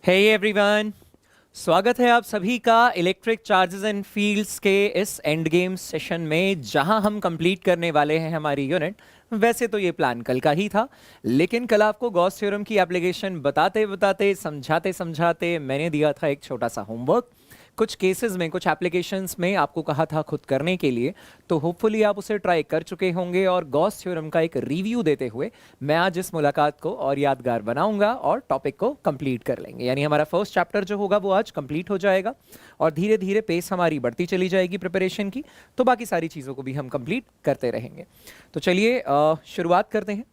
Hey everyone, स्वागत है आप सभी का इलेक्ट्रिक चार्जेस एंड फील्ड्स के इस एंड गेम सेशन में, जहां हम कंप्लीट करने वाले हैं हमारी यूनिट। वैसे तो ये प्लान कल का ही था, लेकिन कल आपको गॉस थ्योरम की एप्लीकेशन बताते बताते समझाते समझाते मैंने दिया था एक छोटा सा होमवर्क। कुछ केसेस में, कुछ एप्लीकेशंस में आपको कहा था खुद करने के लिए, तो होपफुली आप उसे ट्राई कर चुके होंगे। और गॉस थ्योरम का एक रिव्यू देते हुए मैं आज इस मुलाकात को और यादगार बनाऊंगा और टॉपिक को कंप्लीट कर लेंगे। यानी हमारा फर्स्ट चैप्टर जो होगा वो आज कंप्लीट हो जाएगा और धीरे धीरे पेस हमारी बढ़ती चली जाएगी प्रिपरेशन की, तो बाकी सारी चीज़ों को भी हम कंप्लीट करते रहेंगे। तो चलिए शुरुआत करते हैं।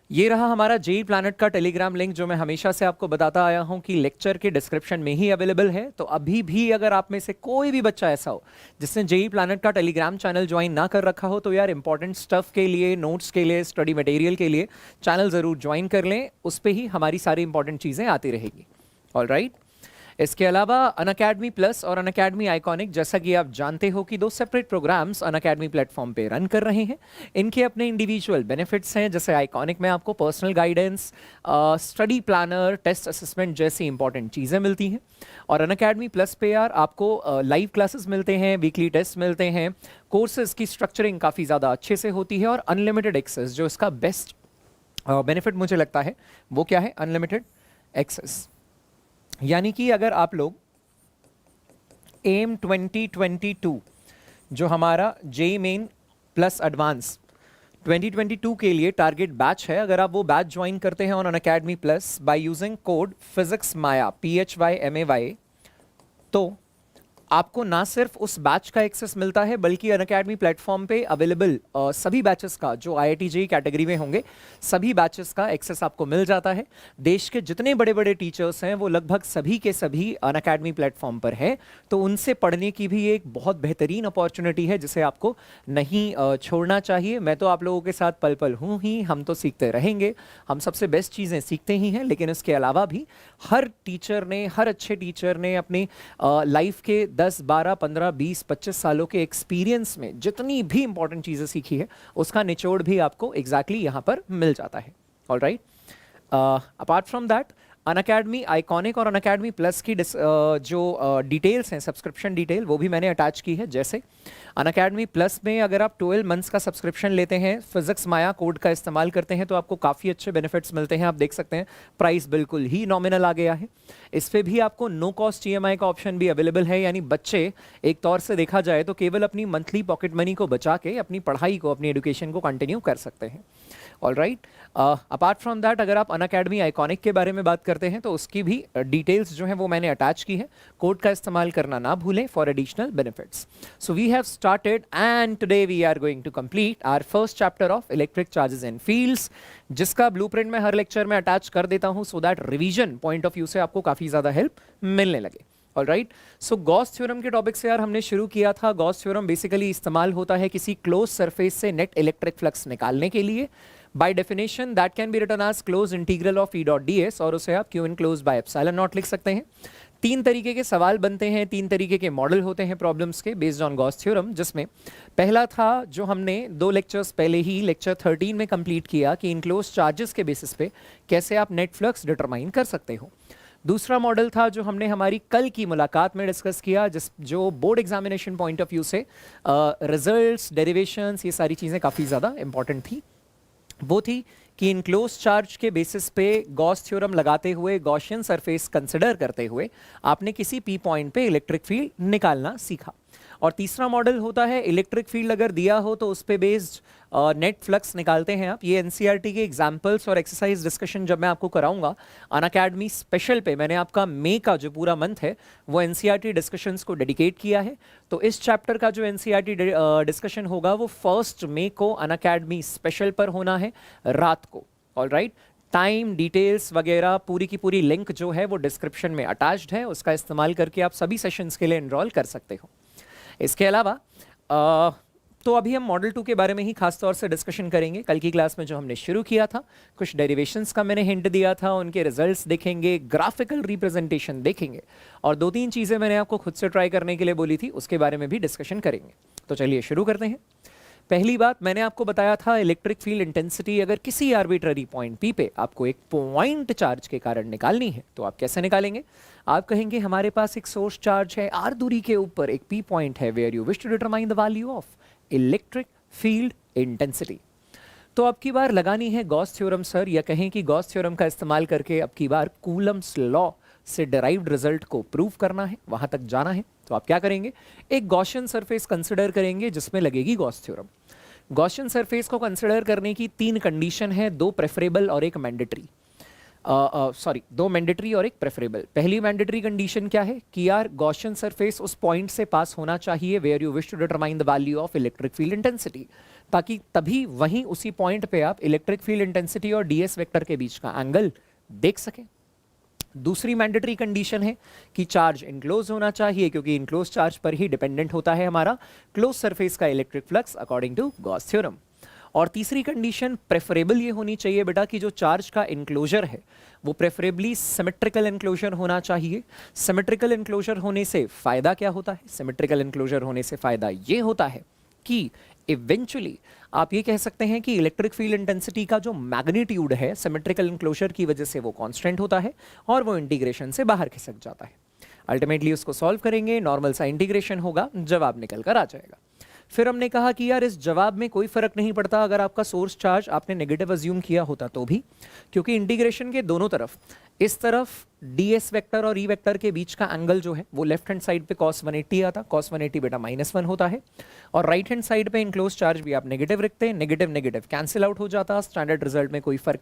ये रहा हमारा जेई प्लैनेट का टेलीग्राम लिंक, जो मैं हमेशा से आपको बताता आया हूं कि लेक्चर के डिस्क्रिप्शन में ही अवेलेबल है। तो अभी भी अगर आप में से कोई भी बच्चा ऐसा हो जिसने जेई प्लैनेट का टेलीग्राम चैनल ज्वाइन ना कर रखा हो, तो यार इंपॉर्टेंट स्टफ के लिए, नोट्स के लिए, स्टडी मटेरियल के लिए चैनल ज़रूर ज्वाइन कर लें। उस पर ही हमारी सारी इंपॉर्टेंट चीज़ें आती रहेगी। ऑलराइट, इसके अलावा अनअकैडमी प्लस और अनअकैडमी आइकॉनिक, जैसा कि आप जानते हो कि दो सेपरेट प्रोग्राम्स अनअकैडमी प्लेटफॉर्म पे रन कर रहे हैं। इनके अपने इंडिविजुअल बेनिफिट्स हैं। जैसे आइकॉनिक में आपको personal guidance, study planner, test assessment जैसी इंपॉर्टेंट चीज़ें मिलती हैं। और अनअकैडमी प्लस पे यार आपको लाइव क्लासेस मिलते हैं, वीकली टेस्ट मिलते हैं, कोर्सेज की स्ट्रक्चरिंग काफ़ी ज़्यादा अच्छे से होती है और अनलिमिटेड एक्सेस, जो इसका बेस्ट बेनिफिट मुझे लगता है वो क्या है, अनलिमिटेड एक्सेस। यानी कि अगर आप लोग एम 2022 जो हमारा जेई मेन प्लस एडवांस 2022 के लिए टारगेट बैच है, अगर आप वो बैच ज्वाइन करते हैं on Unacademy plus by using code physics Maya PHYMAY, तो आपको ना सिर्फ उस बैच का एक्सेस मिलता है, बल्कि अनअकैडमी प्लेटफॉर्म पे अवेलेबल सभी बैचेस का, जो IIT JEE कैटेगरी में होंगे, सभी बैचेस का एक्सेस आपको मिल जाता है। देश के जितने बड़े बड़े टीचर्स हैं वो लगभग सभी के सभी अनअकैडमी प्लेटफॉर्म पर हैं। तो उनसे पढ़ने की भी एक बहुत बेहतरीन अपॉर्चुनिटी है, जिसे आपको नहीं छोड़ना चाहिए। मैं तो आप लोगों के साथ पल पल हूँ ही, हम तो सीखते रहेंगे, हम सबसे बेस्ट चीज़ें सीखते ही हैं। लेकिन इसके अलावा भी हर टीचर ने, हर अच्छे टीचर ने अपनी लाइफ के 10, 12, 15, 20, 25 सालों के एक्सपीरियंस में जितनी भी इंपॉर्टेंट चीज़ें सीखी है, उसका निचोड़ भी आपको एग्जैक्टली यहाँ पर मिल जाता है। Alright, apart from that Unacademy iconic और अनअकैडमी प्लस की जो डिटेल्स हैं, सब्सक्रिप्शन डिटेल, वो भी मैंने अटैच की है। जैसे अनअकैडमी प्लस में अगर आप 12 मंथ्स का सब्सक्रिप्शन लेते हैं, फिजिक्स माया कोड का इस्तेमाल करते हैं, तो आपको काफ़ी अच्छे बेनिफिट्स मिलते हैं। आप देख सकते हैं प्राइस बिल्कुल ही नॉमिनल आ गया है। इस पर भी आपको नो कॉस्ट EMI का ऑप्शन भी अवेलेबल है। यानी बच्चे एक तौर से देखा जाए तो केवल अपनी मंथली पॉकेट मनी को बचा के अपनी पढ़ाई को, अपनी एजुकेशन को कंटिन्यू कर सकते हैं। ऑलराइट, अपार्ट फ्रॉम दैट अगर आप अनअकैडमी आइकॉनिक के बारे में बात करते हैं, तो उसकी भी डिटेल्स जो हैं वो मैंने अटैच की है। कोड का इस्तेमाल करना ना भूलें for additional benefits. So we have started and today we are going to complete our first chapter of electric charges and fields, जिसका ब्लूप्रिंट मैं हर लेक्चर में अटैच कर देता हूं, so that revision point of view से आपको काफ़ी ज़्यादा हेल्प मिलने लगे। ऑलराइट, सो गॉस थ्योरम के टॉपिक से यार हमने शुरू किया था। गॉस थ्योरम बेसिकली इस्तेमाल होता है किसी क्लोज सरफेस से नेट इलेक्ट्रिक फ्लक्स निकालने के लिए। By definition that can be written as close integral of E dot ds, और उसे आप Q enclose by epsilon naught लिख सकते हैं। तीन तरीके के सवाल बनते हैं, तीन तरीके के मॉडल होते हैं प्रॉब्लम्स के बेस्ड ऑन गॉस थ्योरम, जिसमें पहला था जो हमने 2 लेक्चर्स पहले ही लेक्चर 13 में कंप्लीट किया कि इनक्लोज चार्जेस के बेसिस पे कैसे आप नेट फ्लक्स डिटरमाइन कर सकते हो। दूसरा मॉडल था जो हमने हमारी कल की मुलाकात में डिस्कस किया, जो board examination point of view से रिजल्ट्स, डेरिवेशंस, ये सारी चीज़ें काफ़ी ज़्यादा इंपॉर्टेंट थी। वो थी कि इनक्लोज चार्ज के बेसिस पे गॉस थ्योरम लगाते हुए, गॉसियन सरफेस कंसिडर करते हुए आपने किसी P पॉइंट पे इलेक्ट्रिक फील्ड निकालना सीखा। और तीसरा मॉडल होता है इलेक्ट्रिक फील्ड अगर दिया हो तो उस पे बेस्ड नेट फ्लक्स निकालते हैं आप। ये NCERT के एग्जाम्पल्स और एक्सरसाइज डिस्कशन जब मैं आपको कराऊंगा अनअकैडमी स्पेशल पे, मैंने आपका मई का जो पूरा मंथ है वो NCERT डिस्कशंस को डेडिकेट किया है। तो इस चैप्टर का जो NCERT डिस्कशन होगा वो 1 मई को अनअकैडमी स्पेशल पर होना है, रात को। ऑलराइट, टाइम, डिटेल्स वगैरह पूरी की पूरी लिंक जो है वो डिस्क्रिप्शन में अटैच्ड है, उसका इस्तेमाल करके आप सभी सेशंस के लिए एनरोल कर सकते हो। इसके अलावा तो अभी हम मॉडल 2 के बारे में ही खास तौर से डिस्कशन करेंगे। कल की क्लास में जो हमने शुरू किया था, कुछ डेरिवेशंस का मैंने हिंट दिया था, उनके रिजल्ट्स देखेंगे, ग्राफिकल रिप्रेजेंटेशन देखेंगे, और 2-3 चीज़ें मैंने आपको खुद से ट्राई करने के लिए बोली थी, उसके बारे में भी डिस्कशन करेंगे। तो चलिए शुरू करते हैं। पहली बात मैंने आपको बताया था, इलेक्ट्रिक फील्ड इंटेंसिटी अगर किसी आर्बिट्ररी पॉइंट पी पे आपको एक पॉइंट चार्ज के कारण निकालनी है तो आप कैसे निकालेंगे? आप कहेंगे हमारे पास एक सोर्स चार्ज है r दूरी के ऊपर, एक p पॉइंट है where you wish to determine the value of electric field intensity. तो अब की बार लगानी है गॉस थ्योरम सर, या कहें कि गॉस थ्योरम का इस्तेमाल करके अब की बार कूलम्स लॉ से डिराइव्ड रिजल्ट को प्रूव करना है, वहां तक जाना है। तो आप क्या करेंगे? एक गॉसियन सरफेस कंसिडर करेंगे जिसमें लगेगी गॉस थ्योरम। गॉसियन सरफेस को कंसिडर करने की 3 कंडीशन है, 2 प्रेफरेबल और एक मैंडेटरी। दो मैंडेटरी और एक प्रेफरेबल। पहली मैंडेटरी कंडीशन क्या है कि यार गॉसियन सरफेस उस पॉइंट से पास होना चाहिए where you wish to determine the value of electric field intensity, ताकि तभी वहीं उसी पॉइंट पे आप इलेक्ट्रिक फील्ड इंटेंसिटी और ds वेक्टर के बीच का एंगल देख सकें। दूसरी मैंडेटरी कंडीशन है कि चार्ज इनक्लोज होना चाहिए, क्योंकि इनक्लोज चार्ज पर ही डिपेंडेंट होता है हमारा क्लोज सरफेस का electric flux according to Gauss theorem. और तीसरी कंडीशन प्रेफरेबल ये होनी चाहिए बेटा कि जो चार्ज का इनक्लोजर है वो प्रेफरेबली सिमेट्रिकल इनक्लोजर होना चाहिए। सिमेट्रिकल इनक्लोजर होने से फायदा क्या होता है? सिमेट्रिकल इनक्लोजर होने से फायदा ये होता है कि इवेंचुअली आप ये कह सकते हैं कि इलेक्ट्रिक फील्ड इंटेंसिटी का जो मैग्नीट्यूड है सिमेट्रिकल इनक्लोजर की वजह से वो कांस्टेंट होता है और वो इंटीग्रेशन से बाहर खिसक जाता है। अल्टीमेटली उसको सॉल्व करेंगे, नॉर्मल सा इंटीग्रेशन होगा, जवाब निकल कर आ जाएगा। फिर हमने कहा कि यार इस जवाब में कोई फर्क नहीं पड़ता अगर आपका सोर्स चार्ज आपने नेगेटिव अज्यूम किया होता तो भी, क्योंकि इंटीग्रेशन के दोनों तरफ, इस तरफ ds वेक्टर और e वेक्टर के बीच का एंगल जो है वो लेफ्ट हैंड साइड पे cos 180 आता, cos 180 बेटा -1 होता है, और राइट हैंड साइड पे इनक्लोज चार्ज भी आप नेगेटिव रखते हैं, नेगेटिव नेगेटिव कैंसिल आउट हो जाता, स्टैंडर्ड रिजल्ट में कोई फर्क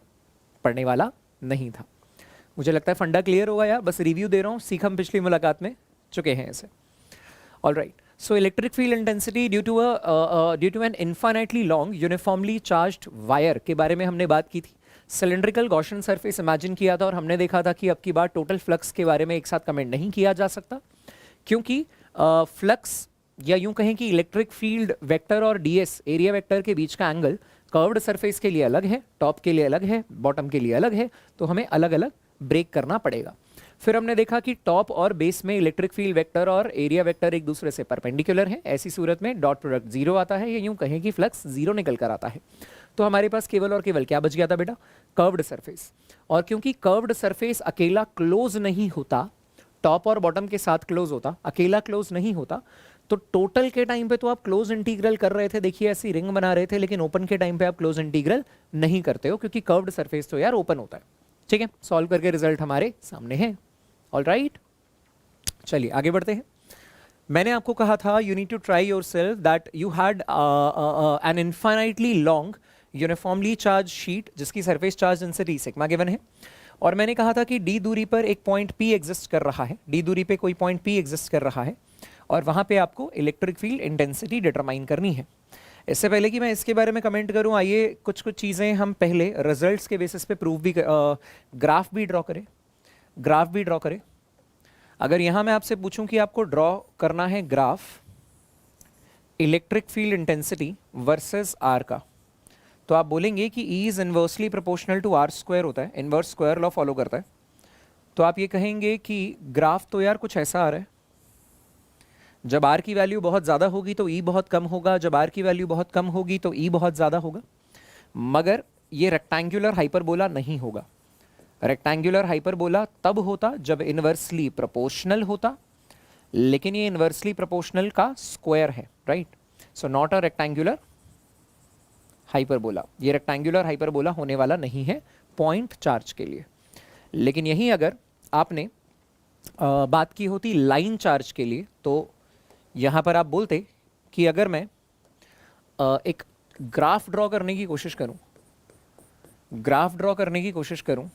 पड़ने वाला नहीं था। मुझे लगता है फंडा क्लियर होगा यार, बस रिव्यू दे रहा हूँ, सीख हम पिछली मुलाकात में चुके हैं इसे। Alright, so electric field intensity due to an infinitely long uniformly charged wire के बारे में हमने बात की थी। सिलेंड्रिकल गॉसियन सरफेस इमेजिन किया था और हमने देखा था कि अब की बार टोटल फ्लक्स के बारे में एक साथ कमेंट नहीं किया जा सकता, क्योंकि फ्लक्स या यूं कहें कि इलेक्ट्रिक फील्ड वेक्टर और ds एरिया वेक्टर के बीच का एंगल कर्व्ड सरफेस के लिए अलग है, टॉप के लिए अलग है, बॉटम के लिए अलग है, तो हमें अलग अलग ब्रेक करना पड़ेगा। फिर हमने देखा कि टॉप और बेस में इलेक्ट्रिक फील्ड वेक्टर और एरिया वेक्टर एक दूसरे से परपेंडिकुलर हैं, ऐसी सूरत में डॉट प्रोडक्ट 0 आता है, या यूं कहें कि फ्लक्स 0 निकल कर आता है। तो हमारे पास केवल और केवल क्या बच गया था बेटा? Curved surface. और क्योंकि कर्व्ड सरफेस अकेला क्लोज नहीं होता, टॉप और बॉटम के साथ क्लोज होता, अकेला क्लोज नहीं होता, तो टोटल के टाइम पे तो आप क्लोज इंटीग्रल कर रहे थे, देखिए ऐसी रिंग बना रहे थे, लेकिन ओपन के टाइम पे आप क्लोज इंटीग्रल नहीं करते हो, क्योंकि कर्व्ड सरफेस तो यार ओपन होता है। ठीक है, सॉल्व करके रिजल्ट हमारे सामने है। ऑलराइट, चलिए आगे बढ़ते हैं। मैंने आपको कहा था you need to try yourself that you had an infinitely long uniformly charge sheet जिसकी surface charge density sigma given है, और मैंने कहा था कि d दूरी पर एक पॉइंट p एग्जिस्ट कर रहा है, d दूरी पे कोई पॉइंट p एग्जिस्ट कर रहा है, और वहां पे आपको इलेक्ट्रिक फील्ड इंटेंसिटी डिटरमाइन करनी है। इससे पहले कि मैं इसके बारे में कमेंट करूं, आइए कुछ चीज़ें हम पहले रिजल्ट्स के बेसिस पे प्रूव भी ग्राफ भी ड्रॉ करें। अगर यहाँ मैं आपसे पूछूं कि आपको ड्रॉ करना है graph electric field intensity versus r का, तो आप बोलेंगे कि E is inversely proportional to are square होता है, इनवर्स स्क्वायर लॉ फॉलो करता है। तो आप ये कहेंगे कि ग्राफ तो यार कुछ ऐसा आ रहा है, जब आर की वैल्यू बहुत ज़्यादा होगी तो E बहुत कम होगा, जब आर की वैल्यू बहुत कम होगी तो E बहुत ज़्यादा होगा, मगर ये रेक्टेंगुलर हाइपरबोला नहीं होगा। रेक्टेंगुलर हाइपरबोला तब होता जब इनवर्सली प्रोपोर्शनल होता, लेकिन ये इनवर्सली प्रोपोर्शनल का स्क्वायर है, right? So not a rectangular hyperbola, ये रेक्टेंगुलर हाइपरबोला होने वाला नहीं है पॉइंट चार्ज के लिए। लेकिन यही अगर आपने बात की होती लाइन चार्ज के लिए, तो यहाँ पर आप बोलते कि अगर मैं एक ग्राफ ड्रॉ करने की कोशिश करूँ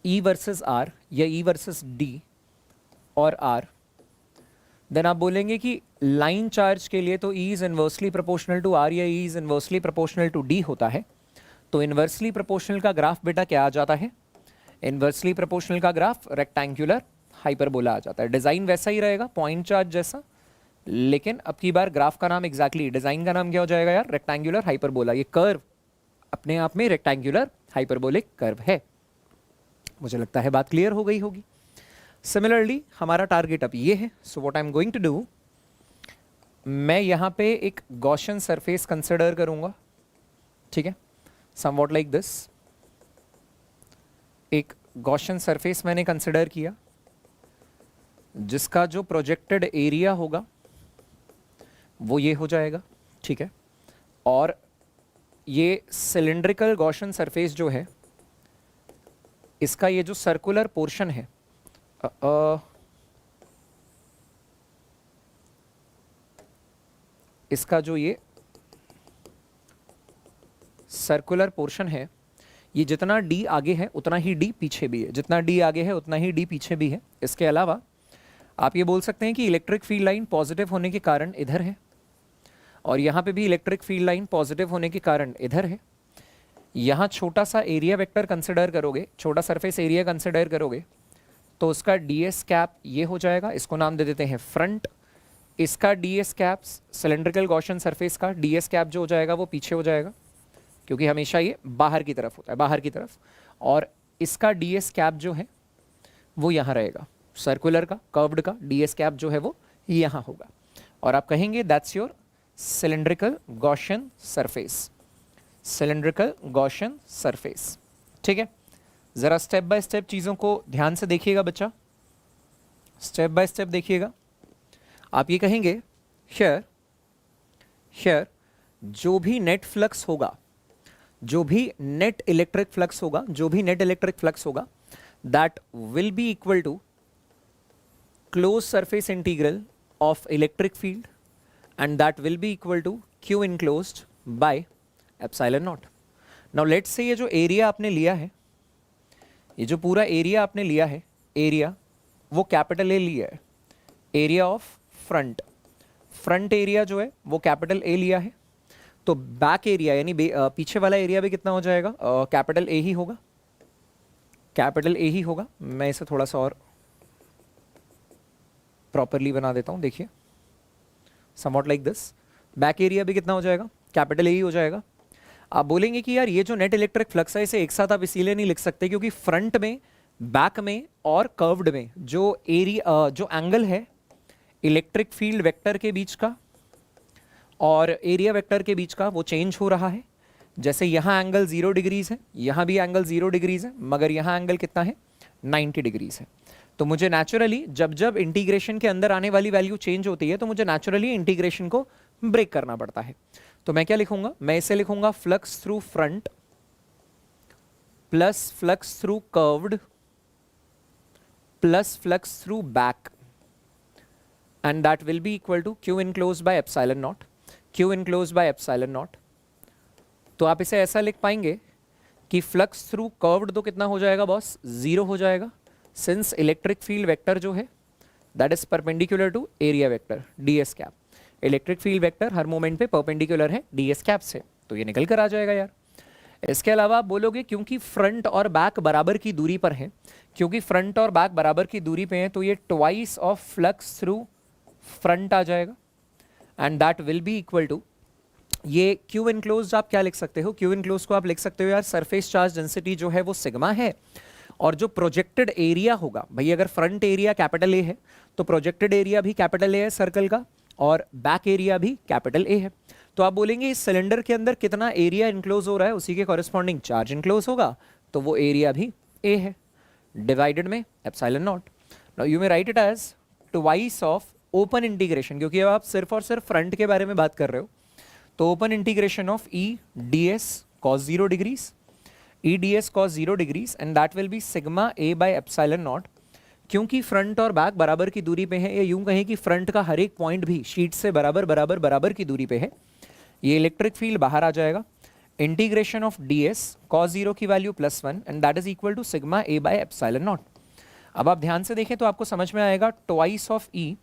E वर्सेस R या E वर्सेस D और R, देन आप बोलेंगे कि लाइन चार्ज के लिए तो E is inversely proportional to R या E is inversely proportional to D होता है। तो इनवर्सली प्रोपोर्शनल का ग्राफ बेटा क्या आ जाता है? इनवर्सली प्रोपोर्शनल का ग्राफ रेक्टेंगुलर हाइपरबोला आ जाता है। डिज़ाइन वैसा ही रहेगा पॉइंट चार्ज जैसा, लेकिन अब की बार ग्राफ का नाम एग्जैक्टली डिज़ाइन का नाम क्या हो जाएगा यार? Rectangular hyperbola. ये कर्व अपने आप में रेक्टेंगुलर हाइपरबोलिक कर्व है। मुझे लगता है बात क्लियर हो गई होगी। सिमिलरली हमारा टारगेट अब ये है, so what I am going to do, मैं यहाँ पे एक गॉसियन सरफेस कंसिडर करूँगा, ठीक है, समवॉट लाइक दिस। एक गॉसियन सरफेस मैंने कंसिडर किया जिसका जो प्रोजेक्टेड एरिया होगा वो ये हो जाएगा, ठीक है। और ये सिलिंड्रिकल गॉसियन सरफेस जो है, इसका ये जो सर्कुलर पोर्शन है, इसका जो ये सर्कुलर पोर्शन है, ये जितना d आगे है उतना ही d पीछे भी है, जितना d आगे है उतना ही d पीछे भी है। इसके अलावा आप ये बोल सकते हैं कि इलेक्ट्रिक फील्ड लाइन पॉजिटिव होने के कारण इधर है, और यहाँ पे भी इलेक्ट्रिक फील्ड लाइन पॉजिटिव होने के कारण इधर है। यहाँ छोटा सा एरिया वेक्टर कंसिडर करोगे, छोटा सरफेस एरिया कंसिडर करोगे, तो उसका ds कैप ये हो जाएगा, इसको नाम दे देते हैं फ्रंट। इसका ds cap, cylindrical Gaussian surface का ds कैप जो हो जाएगा वो पीछे हो जाएगा, क्योंकि हमेशा ये बाहर की तरफ होता है, बाहर की तरफ। और इसका ds कैप जो है वो यहाँ रहेगा, सर्कुलर का, कर्व्ड का ds कैप जो है वो यहाँ होगा। और आप कहेंगे that's your cylindrical Gaussian surface, cylindrical Gaussian surface, ठीक है। ज़रा स्टेप बाय स्टेप चीज़ों को ध्यान से देखिएगा बच्चा, स्टेप बाय स्टेप देखिएगा। आप ये कहेंगे हियर जो भी नेट फ्लक्स होगा, जो भी नेट इलेक्ट्रिक फ्लक्स होगा, जो भी नेट इलेक्ट्रिक फ्लक्स होगा, that will be equal to close surface integral of electric field, and that will be equal to Q enclosed by epsilon naught. Now let's say ये जो area आपने लिया है, ये जो पूरा एरिया आपने लिया है, एरिया वो कैपिटल ए लिया है, area of front, front area जो है वो कैपिटल ए लिया है। तो बैक एरिया यानी पीछे वाला एरिया भी कितना हो जाएगा, कैपिटल ए ही होगा, कैपिटल ए ही होगा। मैं इसे थोड़ा सा और प्रॉपरली बना देता हूँ, देखिए somewhat like this. Back area भी कितना हो जाएगा, कैपिटल ए ही हो जाएगा। आप बोलेंगे कि यार ये जो नेट इलेक्ट्रिक फ्लक्स है इसे एक साथ आप इसीलिए नहीं लिख सकते क्योंकि फ्रंट में, बैक में और कर्व्ड में जो एरिया, जो एंगल है इलेक्ट्रिक फील्ड वेक्टर के बीच का और एरिया वेक्टर के बीच का, वो चेंज हो रहा है। जैसे यहाँ एंगल 0 डिग्रीज है, यहाँ भी एंगल 0 डिग्रीज है, मगर यहाँ एंगल कितना है, 90 डिग्रीज है। तो मुझे नेचुरली जब जब इंटीग्रेशन के अंदर आने वाली वैल्यू चेंज होती है तो मुझे नेचुरली इंटीग्रेशन को ब्रेक करना पड़ता है। तो मैं क्या लिखूंगा, मैं इसे लिखूंगा flux through front plus flux through curved plus flux through back, and that will be equal to Q enclosed by epsilon naught, Q enclosed by epsilon naught। तो आप इसे ऐसा लिख पाएंगे कि फ्लक्स थ्रू कर्व्ड तो कितना हो जाएगा बॉस, 0 हो जाएगा, सिंस इलेक्ट्रिक फील्ड वेक्टर जो है that is perpendicular to area vector ds cap. Electric field vector हर मोमेंट पे परपेंडिकुलर है ds कैप से, तो ये निकल कर आ जाएगा यार। इसके अलावा आप बोलोगे क्योंकि फ्रंट और बैक बराबर की दूरी पर है, क्योंकि फ्रंट और बैक बराबर की दूरी पे हैं, तो ये twice of flux through front आ जाएगा, and that will be equal to, ये Q enclosed आप क्या लिख सकते हो, Q enclosed को आप लिख सकते हो यार सरफेस चार्ज डेंसिटी जो है वो सिग्मा है, और जो प्रोजेक्टेड एरिया होगा, भाई अगर फ्रंट एरिया कैपिटल ए है तो प्रोजेक्टेड एरिया भी कैपिटल ए है सर्कल का, और बैक एरिया भी कैपिटल ए है। तो आप बोलेंगे इस सिलेंडर के अंदर कितना एरिया इनक्लोज हो रहा है, उसी के कॉरेस्पॉन्डिंग चार्ज इनक्लोज होगा, तो वो एरिया भी ए है, डिवाइडेड में epsilon naught. Now you may write it as twice of open integration, क्योंकि अब आप सिर्फ और सिर्फ फ्रंट के बारे में बात कर रहे हो, तो open integration of E ds cos 0 degrees, E ds cos 0 degrees, and that will B sigma a by epsilon not. क्योंकि फ्रंट और बैक बराबर की दूरी पे है, या यूं कहें कि फ्रंट का हर एक पॉइंट भी शीट से बराबर बराबर बराबर की दूरी पे है, ये इलेक्ट्रिक फील्ड बाहर आ जाएगा। इंटीग्रेशन ऑफ ds cos 0 की value +1 and that is equal to sigma a by epsilon naught. अब आप ध्यान से देखें तो आपको समझ में आएगा twice of E,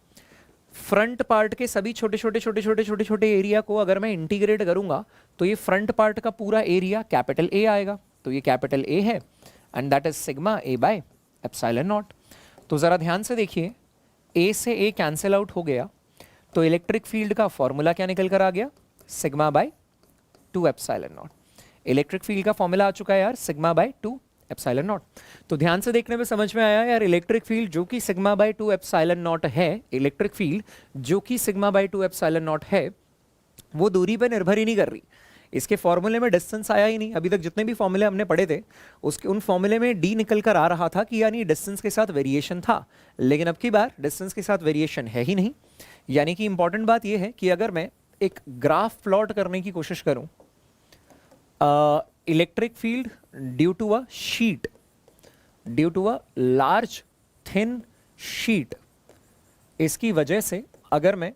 front part के सभी छोटे छोटे छोटे छोटे छोटे छोटे एरिया को अगर मैं इंटीग्रेट करूंगा तो ये फ्रंट पार्ट का पूरा एरिया कैपिटल ए आएगा, तो ये कैपिटल ए है, and that is sigma a by epsilon not. तो ज़रा ध्यान से देखिए, ए से ए कैंसिल आउट हो गया, तो इलेक्ट्रिक फील्ड का फॉर्मूला क्या निकल कर आ गया, sigma bye 2 epsilon not. Electric field का फॉर्मूला आ चुका है यार, सिग्मा बाय 2 एप्सिलॉन नॉट। तो ध्यान से देखने में समझ में आया यार, इलेक्ट्रिक फील्ड जो कि सिग्मा बाय 2 एप्सिलॉन नॉट है, इलेक्ट्रिक फील्ड जो कि सिग्मा बाय 2 एप्सिलॉन नॉट है, वो दूरी पे निर्भर ही नहीं कर रही। इसके फॉर्मूले में डिस्टेंस आया ही नहीं। अभी तक जितने भी फॉर्मूले हमने पढ़े थे उसके उन फॉर्मूले में डी निकल कर आ रहा था कि यानी डिस्टेंस के साथ वेरिएशन था, लेकिन अब की बार डिस्टेंस के साथ वेरिएशन है ही नहीं। यानी कि इंपॉर्टेंट बात यह है कि अगर मैं एक ग्राफ प्लॉट करने की कोशिश करूं electric field due to a sheet, due to a large thin sheet, इसकी वजह से अगर मैं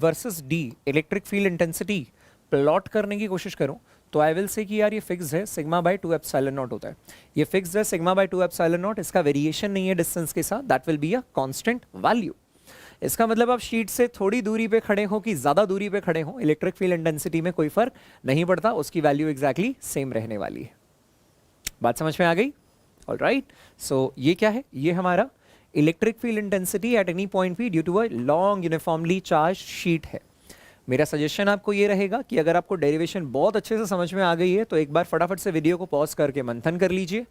versus D electric field intensity plot करने की कोशिश करूं तो आई विल से कि यार ये फिक्स है, सिग्मा बाय 2 एप्सिलॉन नॉट होता है। ये फिक्स है सिग्मा बाय 2 एप्सिलॉन नॉट, इसका वेरिएशन नहीं है डिस्टेंस के साथ, that will be a constant value. इसका मतलब आप शीट से थोड़ी दूरी पे खड़े हो कि ज्यादा दूरी पे खड़े हो, इलेक्ट्रिक फील्ड इंटेंसिटी में कोई फर्क नहीं पड़ता, उसकी वैल्यू एग्जैक्टली सेम रहने वाली है। बात समझ में आ गई? ऑलराइट, सो ये क्या है? ये हमारा electric field intensity at any point P due to a long uniformly charge sheet है। मेरा सजेशन आपको ये रहेगा कि अगर आपको डेरिवेशन बहुत अच्छे से समझ में आ गई है तो एक बार फटाफट से वीडियो को पॉज करके मंथन कर लीजिए,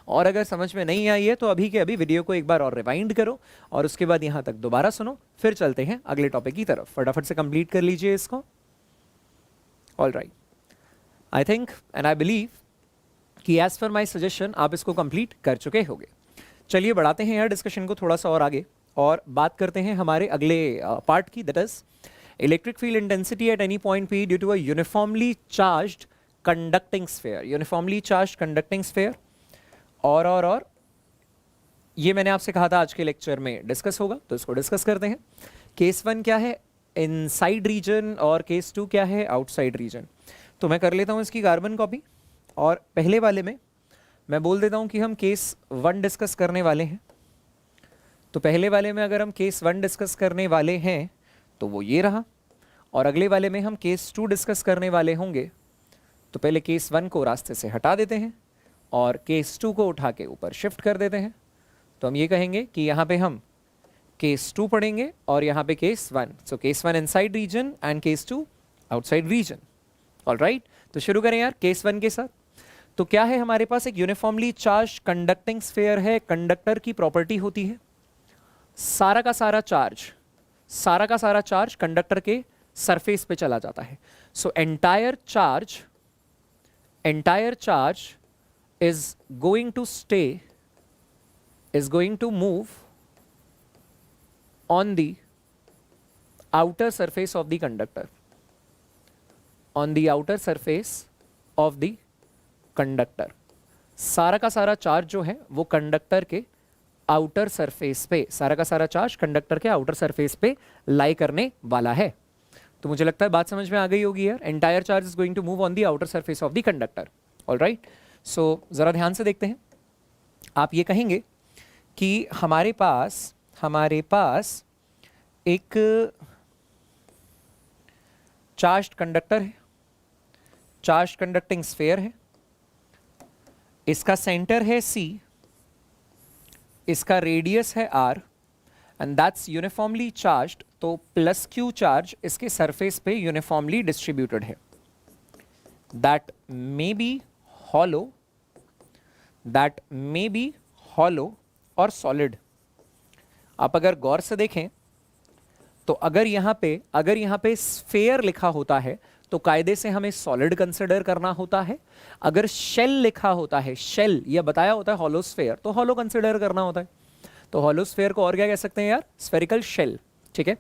और अगर समझ में नहीं आई है तो अभी के अभी वीडियो को एक बार और रिवाइंड करो और उसके बाद यहाँ तक दोबारा सुनो, फिर चलते हैं अगले टॉपिक की तरफ। फटाफट से कंप्लीट कर लीजिए इसको। Alright, I think and I believe कि एज पर माई सजेशन आप इसको कंप्लीट कर चुके होंगे। चलिए बढ़ाते हैं यार डिस्कशन को थोड़ा सा और आगे और बात करते हैं हमारे अगले पार्ट की, that is electric field intensity at any point P due to a uniformly charged conducting sphere. Uniformly charged conducting sphere और ये मैंने आपसे कहा था आज के लेक्चर में डिस्कस होगा, तो इसको डिस्कस करते हैं। केस 1 क्या है? इनसाइड रीजन, और केस 2 क्या है? Outside region. तो मैं कर लेता हूँ इसकी कार्बन कॉपी, और पहले वाले में मैं बोल देता हूँ कि हम केस 1 डिस्कस करने वाले हैं। तो पहले वाले में अगर हम केस 1 डिस्कस करने वाले हैं तो वो ये रहा, और अगले वाले में हम केस 2 डिस्कस करने वाले होंगे। तो पहले केस 1 को रास्ते से हटा देते हैं और केस 2 को उठा के ऊपर शिफ्ट कर देते हैं। तो हम ये कहेंगे कि यहाँ पे हम केस 2 पढ़ेंगे और यहाँ पे case 1। So case 1 inside region and case 2 outside region. Alright, तो शुरू करें यार केस 1 के साथ। तो क्या है हमारे पास? एक यूनिफॉर्मली चार्ज कंडक्टिंग स्फीयर है। कंडक्टर की प्रॉपर्टी होती है सारा का सारा चार्ज कंडक्टर के सरफेस पे चला जाता है। So entire charge is going to move on the outer surface of the conductor, सारा का सारा चार्ज जो है वो कंडक्टर के आउटर सरफेस पे, सारा का सारा चार्ज कंडक्टर के आउटर सरफेस पे लाई करने वाला है। तो मुझे लगता है बात समझ में आ गई होगी यार। Entire charge is going to move on the outer surface of the conductor. Alright, so ज़रा ध्यान से देखते हैं। आप ये कहेंगे कि हमारे पास एक चार्ज्ड कंडक्टर है, चार्ज कंडक्टिंग स्फीयर है, इसका सेंटर है C, इसका रेडियस है R, and that's uniformly charged. तो प्लस Q चार्ज इसके सरफेस पे यूनिफॉर्मली डिस्ट्रीब्यूटेड है। दैट मे बी hollow और सॉलिड। आप अगर गौर से देखें तो अगर यहाँ पे स्फेयर लिखा होता है तो कायदे से हमें सॉलिड कंसिडर करना होता है। अगर शेल लिखा होता है, शेल यह बताया होता है हॉलो स्फेयर, तो हॉलो कंसिडर करना होता है। तो हॉलो स्फेयर को और क्या कह सकते हैं यार? Spherical shell. ठीक है,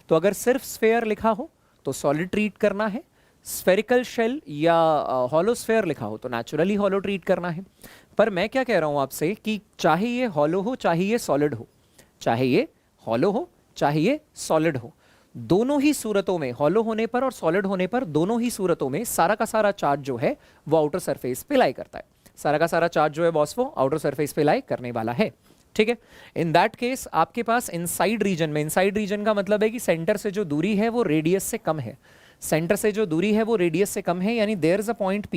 तो अगर सिर्फ स्फेयर लिखा हो तो सॉलिड ट्रीट करना है, स्फेरिकल शेल या हॉलो स्फेयर लिखा हो तो नेचुरली हॉलो ट्रीट करना है। पर मैं क्या कह रहा हूं आपसे कि चाहे ये हॉलो हो चाहे ये सॉलिड हो, चाहे ये हॉलो हो चाहे ये सॉलिड हो, दोनों ही सूरतों में, हॉलो होने पर और सॉलिड होने पर, दोनों ही सूरतों में सारा का सारा चार्ज जो है वो आउटर सरफेस पे लाई करता है। सारा का सारा चार्ज जो है बॉस वो आउटर सरफेस पे लाई करने वाला है। ठीक है, इन दैट केस आपके पास इनसाइड रीजन में, इनसाइड रीजन का मतलब है कि सेंटर से जो दूरी है वो रेडियस से कम है, सेंटर से जो दूरी है वो रेडियस से कम है, यानी there is a point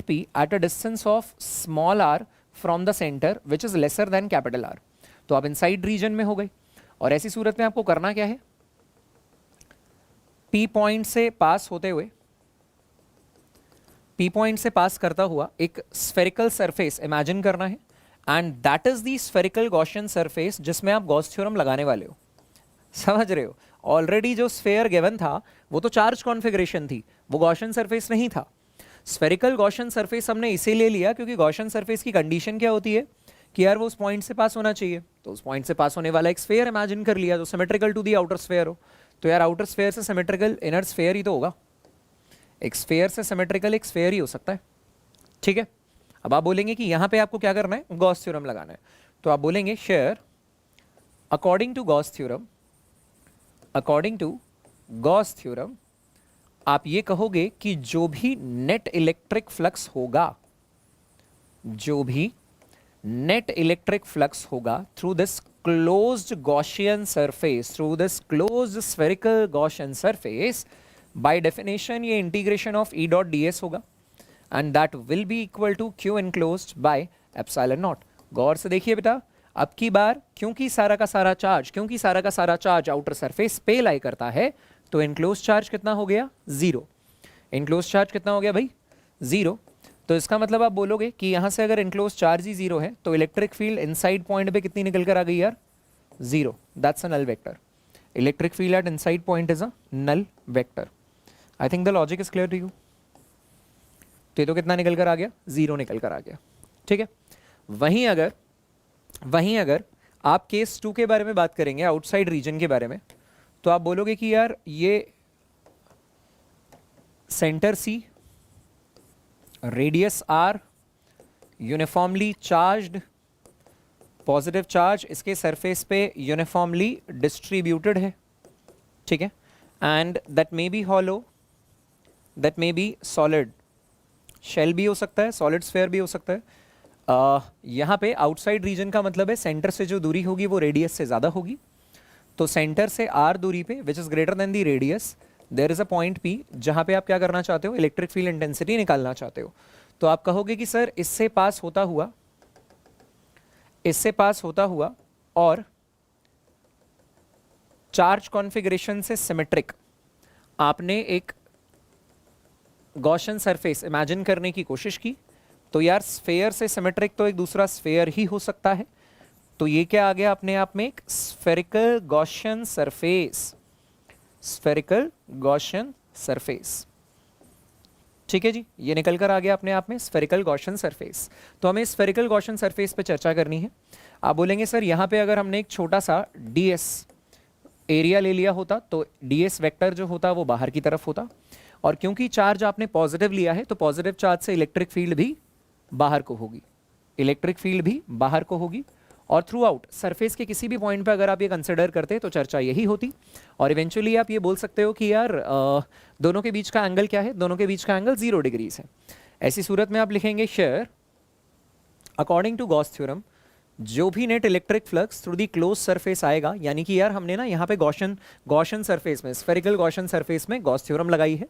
P at a distance of small r from the centre which is lesser than capital R। तो आप इनसाइड रीजन में हो गए, और ऐसी सूरत में आपको करना क्या है? P पॉइंट से पास होते हुए पी पॉइंट से पास करता हुआ एक स्फेरिकल सरफेस इमेजिन करना है, and that is the spherical Gaussian surface जिसमें आप गॉस थ्योरम लगाने वाले हो। समझ रहे हो? ऑलरेडी जो स्फेयर गिवन था वो तो चार्ज कॉन्फ़िगरेशन थी, वो गॉसियन सरफेस नहीं था। स्फेरिकल गॉसियन सरफेस हमने इसीलिए लिया क्योंकि गॉसियन सरफेस की कंडीशन क्या होती है कि यार वो उस पॉइंट से पास होना चाहिए, तो उस पॉइंट से पास होने वाला एक स्फेयर इमेजिन कर लिया जो symmetrical to the outer sphere हो। तो यार आउटर स्फेयर से सिमेट्रिकल इनर स्फेयर ही तो होगा, एक स्फेयर से सिमेट्रिकल एक स्फेयर ही हो सकता है। ठीक है, अब आप बोलेंगे कि यहाँ पे आपको क्या करना है, गॉस थ्योरम लगाना है। तो आप बोलेंगे शेयर according to Gauss theorem, according to Gauss theorem आप ये कहोगे कि जो भी नेट इलेक्ट्रिक फ्लक्स होगा, जो भी नेट इलेक्ट्रिक फ्लक्स होगा through this closed Gaussian surface, through this closed spherical Gaussian surface, by definition ये integration of E dot D S होगा, and that will be equal to Q enclosed by epsilon naught. गौर से देखिए बेटा, अब की बार क्योंकि सारा का सारा चार्ज आउटर सरफेस पे लाई करता है, तो इनक्लोज चार्ज कितना हो गया, जीरो। इनक्लोज चार्ज कितना हो गया भाई, जीरो। तो इसका मतलब आप बोलोगे कि यहां से अगर इनक्लोज चार्ज ही जीरो है तो इलेक्ट्रिक फील्ड इनसाइड पॉइंट पे कितनी निकल कर आ गई यार, zero. That's a null vector. Electric field at inside point is a null vector. I think the logic is clear to you. तो ये तो कितना निकल कर आ गया, जीरो निकल कर आ गया। ठीक है, वहीं अगर आप केस 2 के बारे में बात करेंगे, आउटसाइड रीजन के बारे में, तो आप बोलोगे कि यार ये centre C, radius R, uniformly charged, positive charge इसके सरफेस पे यूनिफॉर्मली डिस्ट्रीब्यूटेड है। ठीक है, and that may be hollow, that may be solid, shell भी हो सकता है, सॉलिड स्फेयर भी हो सकता है। यहाँ पे आउटसाइड रीजन का मतलब है सेंटर से जो दूरी होगी वो रेडियस से ज़्यादा होगी। तो सेंटर से आर दूरी पे which is greater than the radius there is a point P, जहाँ पे आप क्या करना चाहते हो, इलेक्ट्रिक फील्ड इंटेंसिटी निकालना चाहते हो। तो आप कहोगे कि सर इससे पास होता हुआ और चार्ज कॉन्फ़िगरेशन से सिमेट्रिक आपने एक गॉसियन सरफेस इमेजिन करने की कोशिश की, तो यार स्फेयर से सिमेट्रिक तो एक दूसरा स्फेयर ही हो सकता है। तो ये क्या आ गया अपने आप में, एक spherical Gaussian surface, spherical Gaussian surface. ठीक है जी, ये निकल कर आ गया अपने आप में स्फेरिकल गॉसियन सरफेस। तो हमें स्फेरिकल गॉसियन सरफेस पे चर्चा करनी है। आप बोलेंगे सर यहाँ पे अगर हमने एक छोटा सा ds एरिया ले लिया होता तो ds वेक्टर जो होता वो बाहर की तरफ होता, और क्योंकि चार्ज आपने पॉजिटिव लिया है तो पॉजिटिव चार्ज से इलेक्ट्रिक फील्ड भी बाहर को होगी, इलेक्ट्रिक फील्ड भी बाहर को होगी। और थ्रू आउट सरफेस के किसी भी पॉइंट पे अगर आप ये कंसिडर करते तो चर्चा यही होती, और इवेंचुअली आप ये बोल सकते हो कि यार दोनों के बीच का एंगल क्या है, दोनों के बीच का एंगल 0 डिग्रीज है। ऐसी सूरत में आप लिखेंगे शेयर अकॉर्डिंग टू गॉस थ्योरम जो भी net electric flux through the close surface आएगा, यानी कि यार हमने ना यहाँ पे गॉसियन सरफेस में, स्फेरिकल गॉसियन सरफेस में गॉस थ्योरम लगाई है।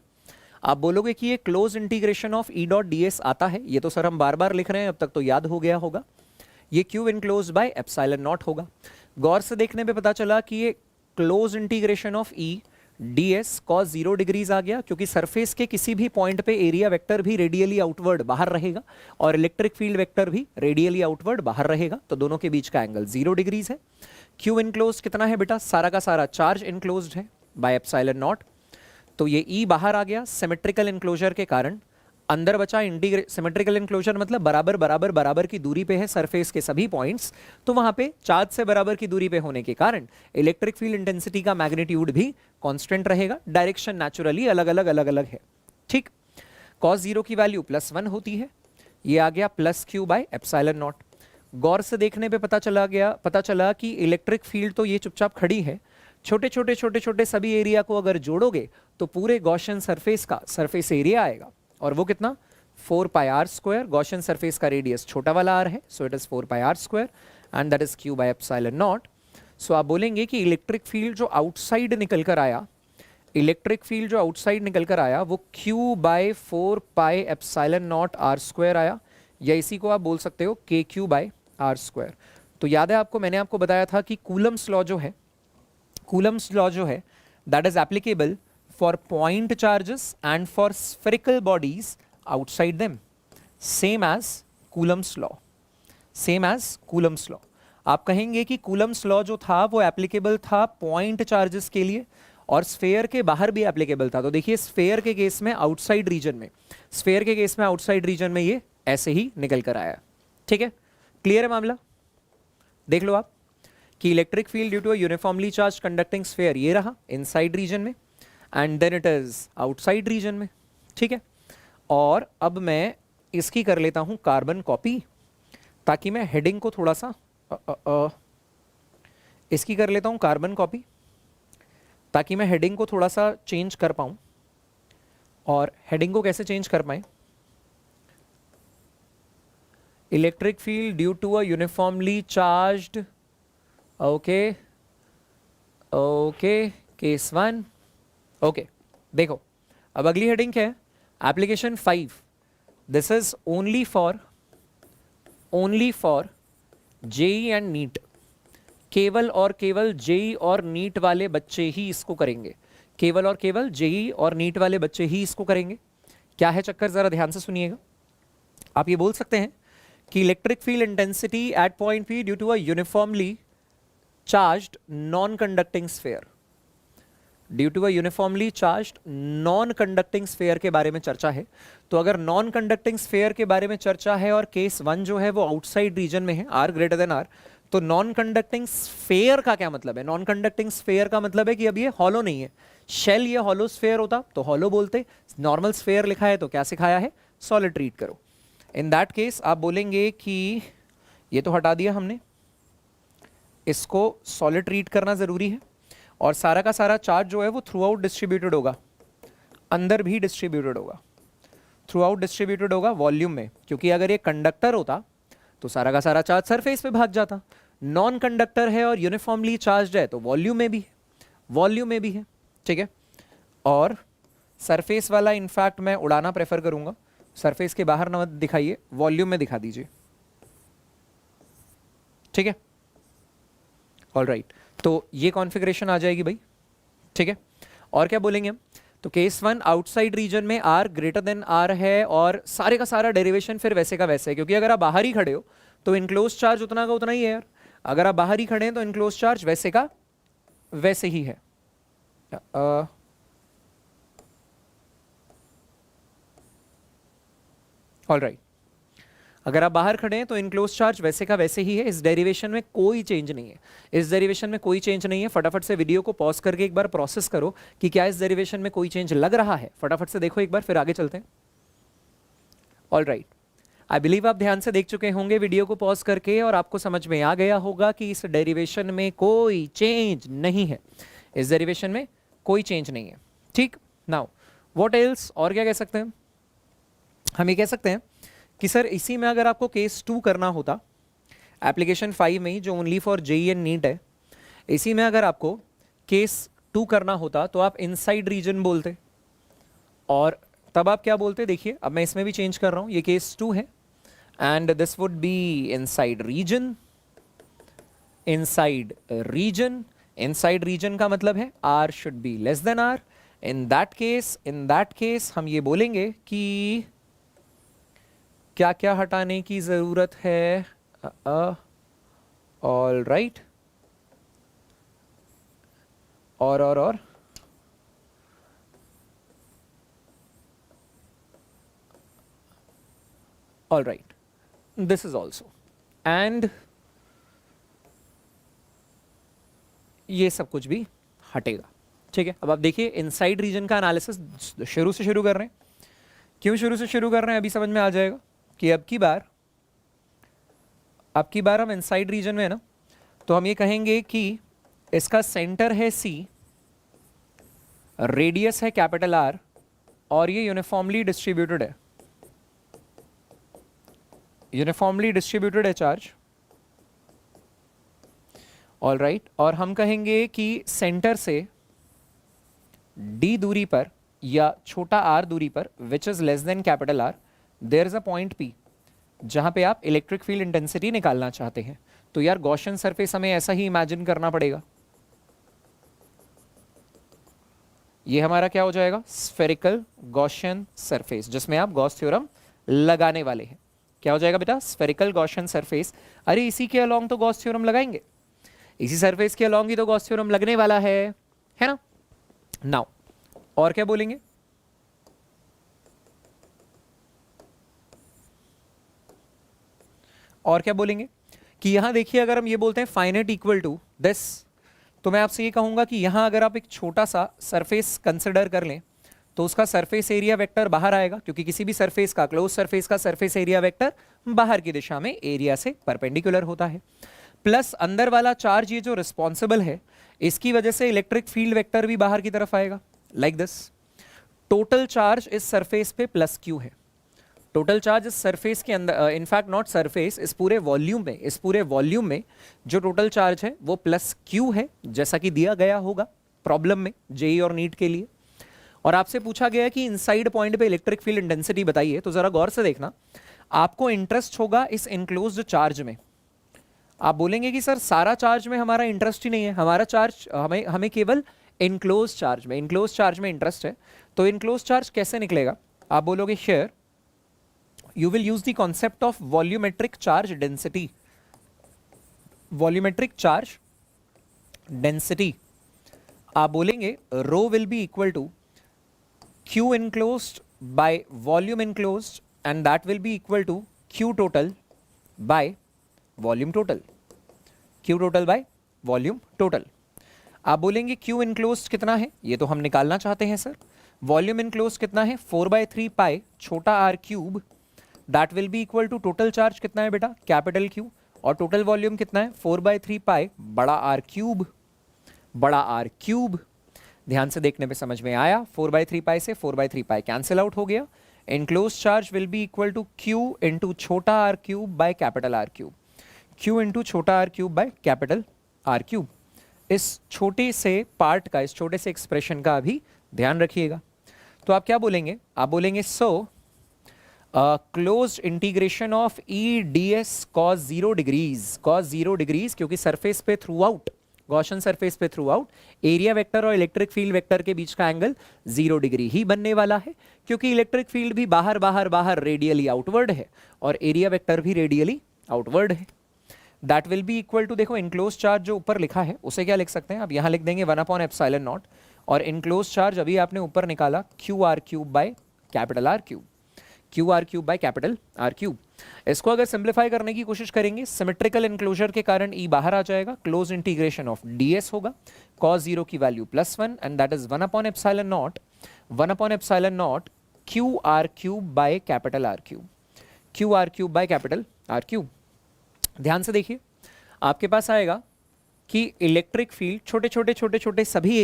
आप बोलोगे कि ये close integration of E dot D s आता है, ये तो सर हम बार बार लिख रहे हैं, अब तक तो याद हो गया होगा। ये Q enclose by epsilon naught होगा। गौर से देखने पे पता चला कि ये close integration of E D S cos 0 degrees आ गया, क्योंकि सरफेस के किसी भी पॉइंट पे एरिया वेक्टर भी रेडियली आउटवर्ड बाहर रहेगा और इलेक्ट्रिक फील्ड वेक्टर भी रेडियली आउटवर्ड बाहर रहेगा, तो दोनों के बीच का एंगल 0 डिग्रीज है। क्यू इनक्लोज कितना है बेटा, सारा का सारा चार्ज इनक्लोज्ड है बाय एप्सिलॉन नॉट, तो ये ई बाहर आ गया सिमेट्रिकल इनक्लोजर के कारण। अंदर बचा सिमेट्रिकल इनक्लोजर मतलब बराबर बराबर बराबर की दूरी पे है सरफेस के सभी पॉइंट्स, तो वहां पे चार्ज से बराबर की दूरी पे होने के कारण इलेक्ट्रिक फील्ड इंटेंसिटी का मैग्नीट्यूड भी कांस्टेंट रहेगा, डायरेक्शन नेचुरली अलग अलग है। ठीक, cos 0 की वैल्यू +1 होती है, ये आ गया plus Q by epsilon naught. गौर से देखने पे पता चला कि इलेक्ट्रिक फील्ड तो ये चुपचाप खड़ी है, छोटे छोटे सभी एरिया को अगर जोड़ोगे तो पूरे गॉसियन सरफेस का सरफेस एरिया आएगा, और वो कितना 4 pi R square. Gaussian surface का रेडियस छोटा वाला आर है, so it is 4 pi R square and that is Q by epsilon naught. So आप बोलेंगे कि इलेक्ट्रिक फील्ड जो आउटसाइड निकल कर आया, वो q by 4 pi epsilon naught R square आया, या इसी को आप बोल सकते हो के क्यू बाय आर स्क्वायर। तो याद है आपको, मैंने आपको बताया था कि कूलम्स लॉ जो है that is applicable for point charges and for spherical bodies outside them, same as Coulomb's law, same as Coulomb's law. आप कहेंगे कि कूलम्स लॉ जो था वो एप्लीकेबल था पॉइंट चार्जेस के लिए और स्फेयर के बाहर भी एप्लीकेबल था। तो देखिए स्फेयर के केस में आउटसाइड रीजन में, स्फेयर के केस में आउटसाइड रीजन में ये ऐसे ही निकल कर आया। ठीक है, क्लियर है मामला? देख लो आप कि electric field due to a uniformly charge conducting sphere ये रहा इनसाइड रीजन में and then it is outside region में। ठीक है, और अब मैं इसकी कर लेता हूं कार्बन कॉपी ताकि मैं हेडिंग को थोड़ा सा इसकी कर लेता हूं कार्बन कॉपी ताकि मैं हेडिंग को थोड़ा सा चेंज कर पाऊं। और हेडिंग को कैसे चेंज कर पाए? Electric field due to a uniformly charged, okay okay, case 1। Okay, देखो अब अगली हेडिंग क्या है? Application 5, this is only for JEE and NEET. केवल और केवल जेई और नीट वाले बच्चे ही इसको करेंगे, केवल और केवल जेई और नीट वाले बच्चे ही इसको करेंगे। क्या है चक्कर, जरा ध्यान से सुनिएगा। आप ये बोल सकते हैं कि electric field intensity at point P due to a uniformly charged non conducting sphere, due to a uniformly charged non conducting sphere के बारे में चर्चा है। तो अगर नॉन कंडक्टिंग स्फेयर के बारे में चर्चा है और केस 1 जो है वो आउटसाइड रीजन में है, आर ग्रेटर देन आर, तो नॉन कंडक्टिंग स्फेयर का क्या मतलब है? नॉन कंडक्टिंग स्फेयर का मतलब है कि अब ये हॉलो नहीं है। शेल ये हॉलो स्फेयर होता तो हॉलो बोलते, नॉर्मल स्फेयर लिखा है तो क्या सिखाया है? सॉलिड ट्रीट करो। इन दैट केस आप बोलेंगे कि ये तो हटा दिया हमने, इसको सॉलिड ट्रीट करना जरूरी है और सारा का सारा चार्ज जो है वो थ्रू आउट डिस्ट्रीब्यूटेड होगा, अंदर भी डिस्ट्रीब्यूटेड होगा, थ्रू आउट डिस्ट्रीब्यूटेड होगा वॉल्यूम में। क्योंकि अगर ये कंडक्टर होता तो सारा का सारा चार्ज सरफेस पे भाग जाता। नॉन कंडक्टर है और यूनिफॉर्मली चार्ज्ड है तो वॉल्यूम में भी है, वॉल्यूम में भी है। ठीक है, और सरफेस वाला इनफैक्ट मैं उड़ाना प्रेफर करूंगा, सरफेस के बाहर न दिखाइए, वॉल्यूम में दिखा दीजिए। ठीक है, ऑलराइट, तो ये कॉन्फ़िगरेशन आ जाएगी भाई। ठीक है, और क्या बोलेंगे हम? तो केस 1 आउटसाइड रीजन में आर ग्रेटर देन आर है और सारे का सारा डेरिवेशन फिर वैसे का वैसे है। क्योंकि अगर आप बाहर ही खड़े हो तो इनक्लोज चार्ज उतना का उतना ही है यार। अगर आप बाहर ही खड़े हैं तो इनक्लोज चार्ज वैसे का वैसे ही है। ऑलराइट, अगर आप बाहर खड़े हैं तो इनक्लोज चार्ज वैसे का वैसे ही है। इस डेरिवेशन में कोई चेंज नहीं है, इस डेरिवेशन में कोई चेंज नहीं है। फटाफट से वीडियो को पॉज करके एक बार प्रोसेस करो कि क्या इस डेरिवेशन में कोई चेंज लग रहा है। फटाफट से देखो एक बार, फिर आगे चलते हैं। ऑलराइट, आई बिलीव आप ध्यान से देख चुके होंगे वीडियो को पॉज करके और आपको समझ में आ गया होगा कि इस डेरिवेशन में कोई चेंज नहीं है, इस डेरिवेशन में कोई चेंज नहीं है। ठीक, नाउ व्हाट एल्स, और क्या कह सकते हैं हम? ये कह सकते हैं कि सर इसी में अगर आपको केस 2 करना होता, एप्लीकेशन 5 में ही जो only for JEE and NEET है, इसी में अगर आपको केस 2 करना होता तो आप इनसाइड रीजन बोलते और तब आप क्या बोलते? देखिए अब मैं इसमें भी चेंज कर रहा हूं, ये केस 2 है and this would be inside region. Inside region, inside region का मतलब है r should be less than R. In that case हम ये बोलेंगे कि क्या क्या हटाने की जरूरत है? ऑल राइट, और all right, this is also, and ये सब कुछ भी हटेगा। ठीक है, अब आप देखिए इनसाइड रीजन का एनालिसिस शुरू से शुरू कर रहे हैं। क्यों शुरू से शुरू कर रहे हैं अभी समझ में आ जाएगा कि अब की बार हम इनसाइड रीजन में है ना, तो हम ये कहेंगे कि इसका सेंटर है C, रेडियस है कैपिटल R और ये यूनिफॉर्मली डिस्ट्रीब्यूटेड है, यूनिफॉर्मली डिस्ट्रीब्यूटेड है चार्ज। ऑल राइट, और हम कहेंगे कि सेंटर से D दूरी पर या छोटा r दूरी पर which is less than capital R, there is a point P जहां पे आप इलेक्ट्रिक फील्ड इंटेंसिटी निकालना चाहते हैं। तो यार गॉसियन सरफेस हमें ऐसा ही इमेजिन करना पड़ेगा। ये हमारा क्या हो जाएगा, स्फेरिकल गॉसियन सरफेस, जिसमें आप गॉस थ्योरम लगाने वाले हैं। क्या हो जाएगा बेटा, स्फेरिकल गॉसियन सरफेस। अरे इसी के अलोंग तो गॉस थ्योरम लगाएंगे, इसी सरफेस के अलोंग ही तो गॉस थ्योरम लगने वाला है ना। नाउ और क्या बोलेंगे, और क्या बोलेंगे कि यहां देखिए, अगर हम ये बोलते हैं फाइनाइट इक्वल टू दिस, तो मैं आपसे ये कहूंगा कि यहां अगर आप एक छोटा सा सरफेस कंसिडर कर लें तो उसका सरफेस एरिया वेक्टर बाहर आएगा, क्योंकि किसी भी सरफेस का, क्लोज सरफेस का सरफेस एरिया वेक्टर बाहर की दिशा में एरिया से परपेंडिकुलर होता है। प्लस अंदर वाला चार्ज ये जो रिस्पॉन्सिबल है, इसकी वजह से इलेक्ट्रिक फील्ड वेक्टर भी बाहर की तरफ आएगा, लाइक दिस। टोटल चार्ज इस सरफेस पे प्लस क्यू है, टोटल चार्ज इस सरफेस के अंदर, इनफैक्ट नॉट सरफेस, इस पूरे वॉल्यूम में जो टोटल चार्ज है वो प्लस क्यू है, जैसा कि दिया गया होगा प्रॉब्लम में जेई और नीट के लिए। और आपसे पूछा गया कि इनसाइड पॉइंट पे इलेक्ट्रिक फील्ड इंटेंसिटी बताइए, तो जरा गौर से देखना, आपको इंटरेस्ट होगा इस एनक्लोज्ड चार्ज में। आप बोलेंगे कि सर सारा चार्ज में हमारा इंटरेस्ट ही नहीं है, हमारा चार्ज हमें केवल इनक्लोज चार्ज में इंटरेस्ट है। तो इनक्लोज चार्ज कैसे निकलेगा, आप बोलोगे here you will use the concept of volumetric charge density, volumetric charge density। आप बोलेंगे rho will be equal to q enclosed by volume enclosed and that will be equal to q total by volume total, q total by volume total। आप बोलेंगे q enclosed कितना है, ये तो हम निकालना चाहते हैं सर। वॉल्यूम enclosed कितना है, 4/3 पाई छोटा r cube, that will be equal to total charge कितना है बेटा, कैपिटल क्यू, और टोटल वॉल्यूम कितना है, 4/3 पाई बड़ा आर क्यूब। ध्यान से देखने पे समझ में आया, 4/3 पाई से 4/3 पाई कैंसिल आउट हो गया। Enclose charge will be equal to Q into छोटा R cube by capital R cube, Q into छोटा R cube by capital R cube. इस छोटे से पार्ट का, इस छोटे से एक्सप्रेशन का भी ध्यान रखिएगा। तो आप क्या बोलेंगे, आप बोलेंगे so closed integration of E D S cos 0 degrees, क्योंकि सरफेस पे थ्रू आउट, गॉसियन सरफेस पे थ्रू आउट एरिया वेक्टर और इलेक्ट्रिक फील्ड वेक्टर के बीच का एंगल 0 डिग्री ही बनने वाला है, क्योंकि इलेक्ट्रिक फील्ड भी बाहर रेडियली आउटवर्ड है और एरिया वेक्टर भी रेडियली आउटवर्ड है। That will be equal to, देखो इनक्लोज चार्ज जो ऊपर लिखा है उसे क्या लिख सकते हैं, अब यहाँ लिख देंगे 1/ε0, और इनक्लोज चार्ज अभी आपने ऊपर निकाला Q R cube by capital R cube, Q R cube by capital R cube. इसको अगर सिंप्लीफाई करने की कोशिश करेंगे, सिमेट्रिकल इंक्लोजर के कारण ई बाहर आ जाएगा, क्लोज इंटीग्रेशन ऑफ ds होगा, cos 0 की value +1 and that is 1/ε0 Q R cube by capital R cube, Q R cube by capital R cube. ध्यान से देखिए, आपके पास आएगा कि इलेक्ट्रिक फील्ड छोटे छोटे सभी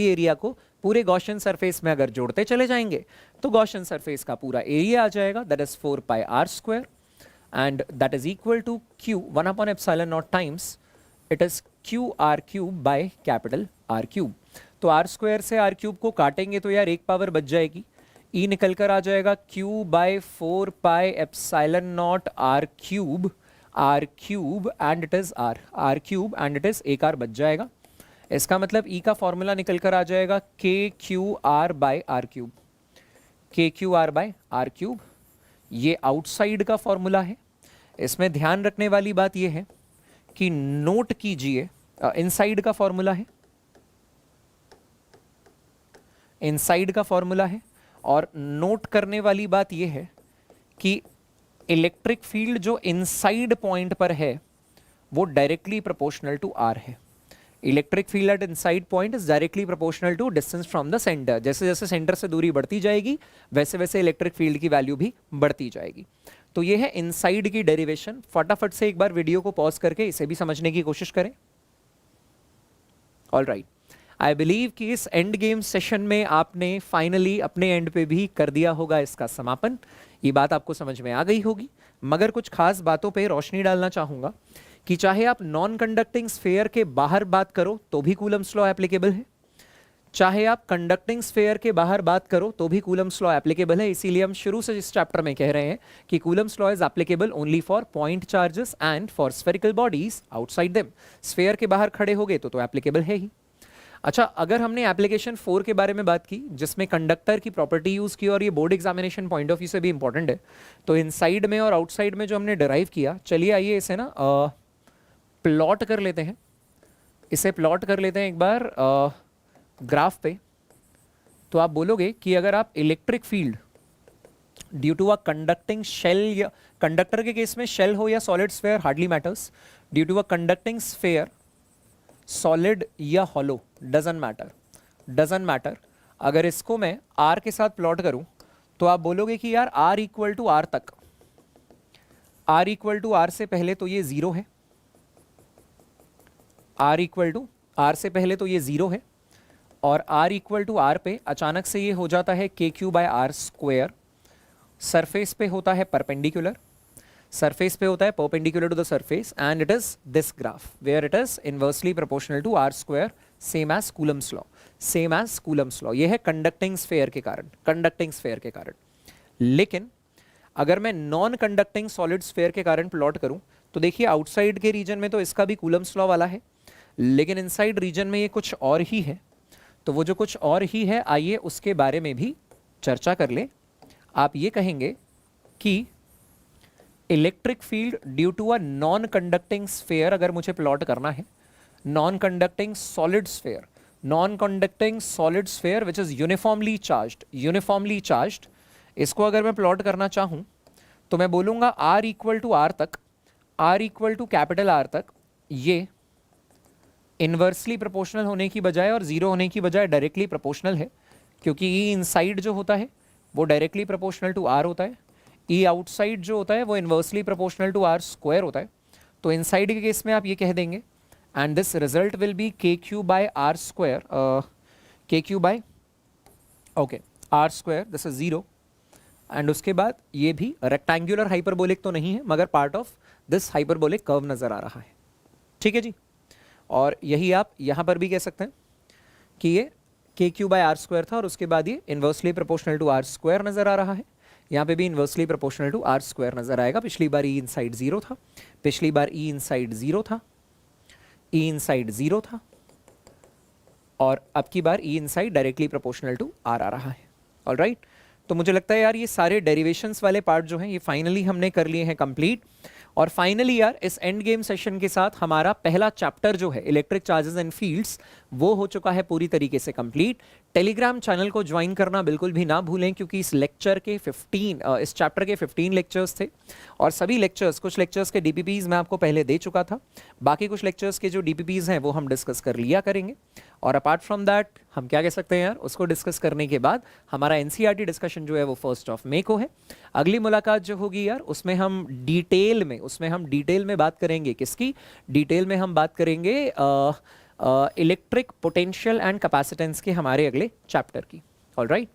एरिया को पूरे गॉसियन सरफेस में अगर जोड़ते चले जाएंगे तो गॉसियन सरफेस का पूरा एरिया आ जाएगा, that is 4πr² and that is equal to q 1/ε0 times it is Q R cube by capital R cube. तो r² से r क्यूब को काटेंगे तो यार एक पावर बच जाएगी, e निकल कर आ जाएगा q by 4πε0 r cube and it is r cube and it is एक r बच जाएगा। इसका मतलब E का फॉर्मूला निकल कर आ जाएगा KQR by R cube, KQR by R cube. ये आउटसाइड का फॉर्मूला है। इसमें ध्यान रखने वाली बात यह है कि नोट कीजिए, इनसाइड का फॉर्मूला है, इनसाइड का फॉर्मूला है, और नोट करने वाली बात यह है कि इलेक्ट्रिक फील्ड जो इनसाइड पॉइंट पर है वो डायरेक्टली प्रोपोर्शनल टू R है। Electric field at inside point is directly proportional to distance from the centre. जैसे जैसे सेंटर से दूरी बढ़ती जाएगी वैसे वैसे इलेक्ट्रिक फील्ड की वैल्यू भी बढ़ती जाएगी। तो ये है इनसाइड की डेरिवेशन। फटाफट से एक बार वीडियो को पॉज करके इसे भी समझने की कोशिश करें। ऑल राइट, आई बिलीव कि इस एंड गेम सेशन में आपने फाइनली अपने एंड पे भी कर दिया होगा इसका समापन। ये बात आपको समझ में आ गई होगी, मगर कुछ खास बातों पे रोशनी डालना चाहूंगा कि चाहे आप नॉन कंडक्टिंग स्फेयर के बाहर बात करो तो भी कूलम्स लॉ एप्लीकेबल है, चाहे आप कंडक्टिंग स्फेयर के बाहर बात करो तो भी कूलम्स लॉ एप्लीकेबल है। इसीलिए हम शुरू से इस चैप्टर में कह रहे हैं कि Coulomb's law is applicable only for point charges and for spherical bodies outside them. Sphere के बाहर खड़े हो गए तो एप्लीकेबल है ही। अच्छा, अगर हमने एप्लीकेशन 4 के बारे में बात की जिसमें कंडक्टर की प्रॉपर्टी यूज़ की और ये board examination point of view से भी इंपॉर्टेंट है, तो इनसाइड में और आउटसाइड में जो हमने डिराइव किया, चलिए आइए इसे ना प्लॉट कर लेते हैं। इसे प्लॉट कर लेते हैं एक बार ग्राफ पे। तो आप बोलोगे कि अगर आप electric field due to a conducting shell, या कंडक्टर के केस में शेल हो या solid sphere hardly matters, due to a conducting sphere solid या हॉलो डजंट मैटर। अगर इसको मैं आर के साथ प्लॉट करूं तो आप बोलोगे कि यार आर इक्वल टू आर तक, आर इक्वल टू आर से पहले तो ये जीरो है, आर इक्वल टू आर से पहले तो ये जीरो है, और आर इक्वल टू आर पे अचानक से ये हो जाता है k q by R square. Surface पे होता है परपेंडिकुलर, सरफेस पे होता है perpendicular to the surface, and it is this graph where it is inversely proportional to are square, same as Coulomb's law, same as Coulomb's law. ये है conducting sphere के कारण, कंडक्टिंग स्फेयर के कारण। लेकिन अगर मैं नॉन कंडक्टिंग सॉलिड स्फेयर के कारण प्लॉट करूं तो देखिए आउटसाइड के रीजन में तो इसका भी कूलम्स लॉ वाला है, लेकिन इनसाइड रीजन में ये कुछ और ही है। तो वो जो कुछ और ही है, आइए उसके बारे में भी चर्चा कर ले। आप ये कहेंगे कि electric field due to a non conducting sphere अगर मुझे प्लॉट करना है, non conducting solid sphere, non conducting solid sphere which is uniformly charged, इसको अगर मैं प्लॉट करना चाहूं तो मैं बोलूंगा आर इक्वल टू आर तक, R equal to capital R तक ये इन्वर्सली प्रोपोर्शनल होने की बजाय और जीरो होने की बजाय डायरेक्टली प्रोपोर्शनल है, क्योंकि ई इनसाइड जो होता है वो डायरेक्टली प्रोपोर्शनल टू आर होता है, ई आउटसाइड जो होता है वो inversely proportional to are square होता है। तो इनसाइड के केस में आप ये कह देंगे and this result will be k q by R square, k q by okay R square, this is zero. And उसके बाद ये भी रेक्टेंगुलर हाइपरबोलिक तो नहीं है, मगर part of this hyperbolic curve नजर आ रहा है। ठीक है जी। और यही आप यहाँ पर भी कह सकते हैं कि ये के क्यू बाय आर स्क्वायर था और उसके बाद ये inversely proportional to are square नजर आ रहा है। यहाँ पे भी inversely proportional to are square नजर आएगा। पिछली बार ई इनसाइड जीरो था, पिछली बार ई इनसाइड जीरो था, ई इनसाइड जीरो था, और अब की बार E inside directly proportional to R आ रहा है। ऑलराइट, तो मुझे लगता है यार ये सारे डेरिवेशंस वाले पार्ट जो हैं ये फाइनली हमने कर लिए हैं कंप्लीट। और फाइनली यार इस एंड गेम सेशन के साथ हमारा पहला चैप्टर जो है इलेक्ट्रिक चार्जेस एंड फील्ड्स वो हो चुका है पूरी तरीके से कंप्लीट। टेलीग्राम चैनल को ज्वाइन करना बिल्कुल भी ना भूलें, क्योंकि इस लेक्चर के इस चैप्टर के 15 लेक्चर्स थे और सभी लेक्चर्स, कुछ लेक्चर्स के डीपीपीज मैं आपको पहले दे चुका था, बाकी कुछ लेक्चर्स के जो डीपीपीज हैं वो हम डिस्कस कर लिया करेंगे। और अपार्ट फ्रॉम दैट हम क्या कह सकते हैं यार, उसको डिस्कस करने के बाद हमारा एनसीईआरटी डिस्कशन जो है वो 1 मई को है। अगली मुलाकात जो होगी यार उसमें हम डिटेल में बात करेंगे, किसकी डिटेल में हम बात करेंगे इलेक्ट्रिक पोटेंशियल एंड कैपेसिटेंस के हमारे अगले चैप्टर की। ऑलराइट,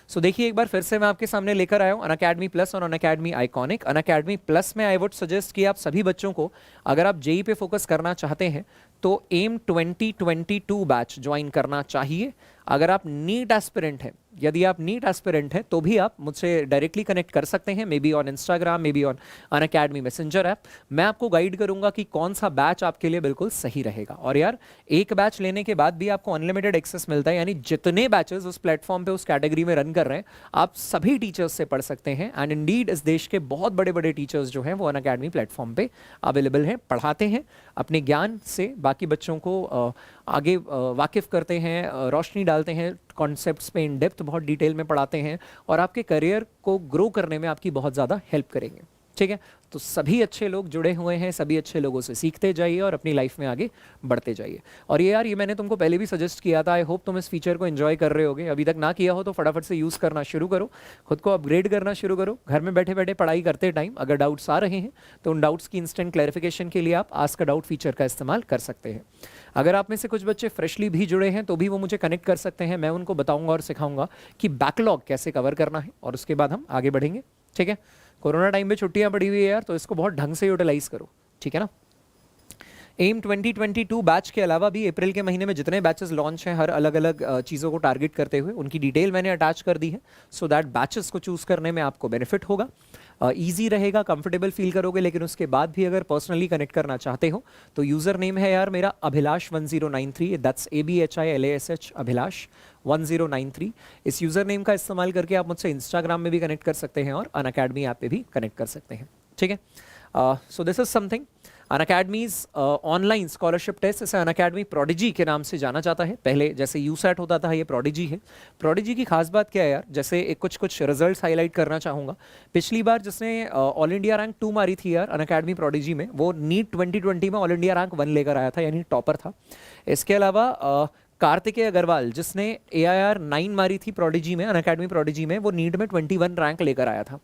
सो देखिए एक बार फिर से मैं आपके सामने लेकर आया हूँ अनअकैडमी प्लस और अनअकैडमी आइकॉनिक। अनअकैडमी प्लस में आई वुड सजेस्ट कि आप सभी बच्चों को, अगर आप जेई पे फोकस करना चाहते हैं तो एम 2022 बैच ज्वाइन करना चाहिए। अगर आप नीट एस्पिरेंट हैं, यदि आप नीट एस्पिरेंट हैं तो भी आप मुझसे डायरेक्टली कनेक्ट कर सकते हैं, may be on Instagram, may be on Unacademy messenger app. मैं आपको गाइड करूंगा कि कौन सा बैच आपके लिए बिल्कुल सही रहेगा। और यार एक बैच लेने के बाद भी आपको अनलिमिटेड एक्सेस मिलता है, यानी जितने बैचेस उस प्लेटफॉर्म पे उस कैटेगरी में रन कर रहे हैं आप सभी टीचर्स से पढ़ सकते हैं। एंड इंडीड इस देश के बहुत बड़े बड़े टीचर्स जो हैं वो अनअकैडमी प्लेटफॉर्म पे अवेलेबल हैं, पढ़ाते हैं, अपने ज्ञान से बाकी बच्चों को आगे वाकिफ करते हैं, रोशनी डालते हैं, कॉन्सेप्ट्स पे इन डेप्थ बहुत डिटेल में पढ़ाते हैं और आपके करियर को ग्रो करने में आपकी बहुत ज़्यादा हेल्प करेंगे। ठीक है, तो सभी अच्छे लोग जुड़े हुए हैं, सभी अच्छे लोगों से सीखते जाइए और अपनी लाइफ में आगे बढ़ते जाइए। और ये यार ये मैंने तुमको पहले भी सजेस्ट किया था, आई होप तुम इस फीचर को एंजॉय कर रहे होगे। अभी तक ना किया हो तो फटाफट से यूज़ करना शुरू करो, खुद को अपग्रेड करना शुरू करो। घर में बैठे बैठे पढ़ाई करते टाइम अगर डाउट्स आ रहे हैं तो उन डाउट्स की इंस्टेंट क्लैरिफिकेशन के लिए आप आस्क अ डाउट फीचर का इस्तेमाल कर सकते हैं। अगर आप में से कुछ बच्चे फ्रेशली भी जुड़े हैं तो भी वो मुझे कनेक्ट कर सकते हैं, मैं उनको बताऊंगा और सिखाऊंगा कि बैकलॉग कैसे कवर करना है और उसके बाद हम आगे बढ़ेंगे। ठीक है, कोरोना टाइम पे छुट्टियां पड़ी हुई है यार, तो इसको बहुत ढंग से यूटिलाइज करो। ठीक है ना। एम 2022 बैच के अलावा भी अप्रैल के महीने में जितने बैचेस लॉन्च हैं हर अलग अलग चीज़ों को टारगेट करते हुए, उनकी डिटेल मैंने अटैच कर दी है, सो दैट बैचेस को चूज़ करने में आपको बेनिफिट होगा। ईजी रहेगा, कंफर्टेबल फील करोगे, लेकिन उसके बाद भी अगर पर्सनली कनेक्ट करना चाहते हो तो यूज़र नेम है यार मेरा अभिलाष1093, दैट्स ABHILASH अभिलाष 1093। इस यूज़र नेम का इस्तेमाल करके आप मुझसे इंस्टाग्राम में भी कनेक्ट कर सकते हैं और अनअकैडमी ऐप पे भी कनेक्ट कर सकते हैं, ठीक है। So this is something. Unacademy's online scholarship test, इसे अनअकैडमी प्रोडिजी के नाम से जाना जाता है। पहले जैसे यूसैट होता था, ये प्रोडिजी है। प्रोडिजी की खास बात क्या है यार, जैसे एक कुछ रिजल्ट्स हाईलाइट करना चाहूँगा। पिछली बार जिसने ऑल इंडिया रैंक 2 मारी थी यार अनअकैडमी प्रोडिजी में, वो नीट 2020 में ऑल इंडिया रैंक 1 लेकर आया था, यानी टॉपर था। इसके अलावा कार्तिकेय अग्रवाल जिसने AIR 9 मारी थी प्रोडिजी में, अनअकैडमी प्रोडिजी में, वो नीट में 21 रैंक लेकर आया था।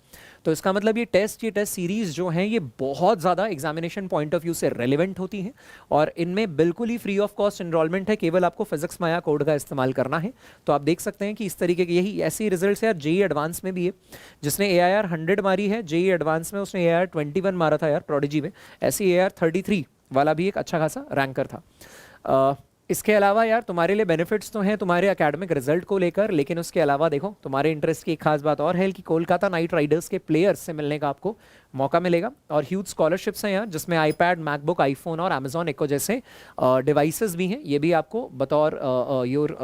तो इसका मतलब ये टेस्ट सीरीज जो हैं ये बहुत ज़्यादा एग्जामिनेशन पॉइंट ऑफ व्यू से रेलिवेंट होती हैं और इनमें बिल्कुल ही फ्री ऑफ कॉस्ट एनरोलमेंट है, केवल आपको फिजिक्स माया कोड का इस्तेमाल करना है। तो आप देख सकते हैं कि इस तरीके के यही ऐसी रिजल्ट्स यार JEE एडवांस में भी है। जिसने AIR 100 मारी है JEE एडवांस में, उसने AIR 21 मारा था यार प्रोडिजी में। ऐसे AIR 33 वाला भी एक अच्छा खासा रैंकर था। इसके अलावा यार तुम्हारे लिए बेनिफिट्स तो हैं तुम्हारे एकेडमिक रिजल्ट को लेकर, लेकिन उसके अलावा देखो तुम्हारे इंटरेस्ट की एक खास बात और है कि कोलकाता नाइट राइडर्स के प्लेयर्स से मिलने का आपको मौका मिलेगा और ह्यूज स्कॉलरशिप्स हैं यार, जिसमें iPad, मैकबुक, आईफोन और Amazon Echo जैसे डिवाइसेस भी हैं। ये भी आपको बतौर योर